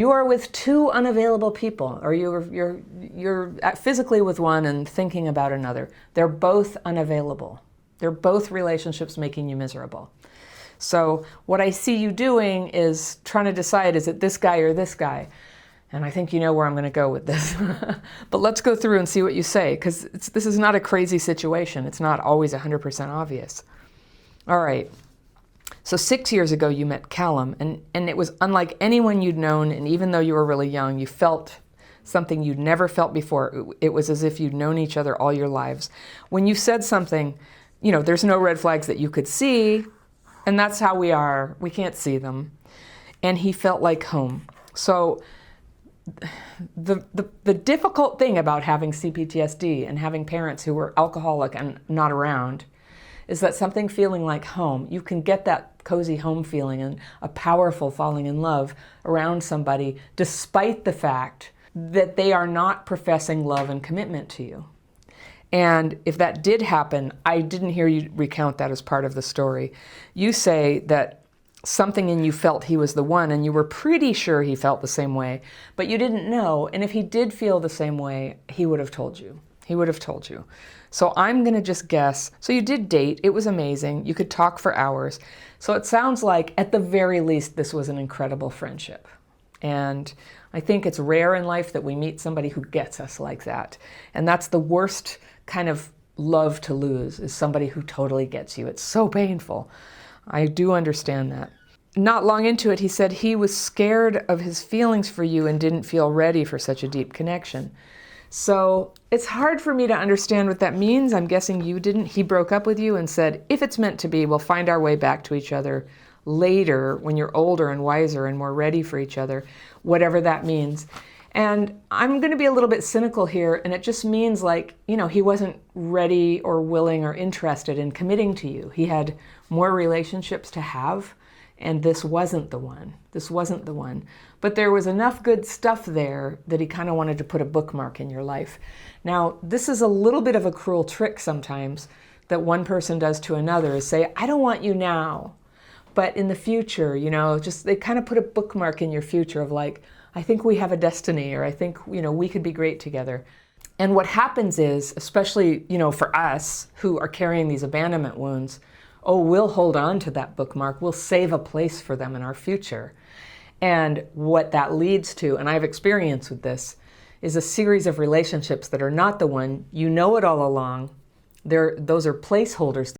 You are with two unavailable people, or you're physically with one and thinking about another. They're both unavailable. They're both relationships making you miserable. So what I see you doing is trying to decide, is it this guy or this guy? And I think you know where I'm going to go with this. But let's go through and see what you say, because this is not a crazy situation. It's not always 100% obvious. All right. So 6 years ago, you met Callum, and it was unlike anyone you'd known, and even though you were really young, you felt something you'd never felt before. It was as if you'd known each other all your lives. When you said something, you know, there's no red flags that you could see, and that's how we are. We can't see them. And he felt like home. So the difficult thing about having CPTSD and having parents who were alcoholic and not around is that something feeling like home, you can get that cozy home feeling and a powerful falling in love around somebody despite the fact that they are not professing love and commitment to you. And if that did happen, I didn't hear you recount that as part of the story. You say that something in you felt he was the one, and you were pretty sure he felt the same way, but you didn't know. And if he did feel the same way, he would have told you. He would have told you. So I'm going to just guess. So you did date. It was amazing. You could talk for hours. So it sounds like, at the very least, this was an incredible friendship. And I think it's rare in life that we meet somebody who gets us like that. And that's the worst kind of love to lose, is somebody who totally gets you. It's so painful. I do understand that. Not long into it, he said he was scared of his feelings for you and didn't feel ready for such a deep connection. So it's hard for me to understand what that means. I'm guessing you didn't. He broke up with you and said, if it's meant to be, we'll find our way back to each other later when you're older and wiser and more ready for each other, whatever that means. And I'm going to be a little bit cynical here, and it just means, like, you know, he wasn't ready or willing or interested in committing to you. He had more relationships to have, and this wasn't the one. This wasn't the one. But there was enough good stuff there that he kind of wanted to put a bookmark in your life. Now, this is a little bit of a cruel trick sometimes that one person does to another, is say, I don't want you now, but in the future, you know, just they kind of put a bookmark in your future of like, I think we have a destiny, or I think, you know, we could be great together. And what happens is, especially, you know, for us who are carrying these abandonment wounds, oh, we'll hold on to that bookmark. We'll save a place for them in our future. And what that leads to, and I have experience with this, is a series of relationships that are not the one. You know it all along. Those are placeholders.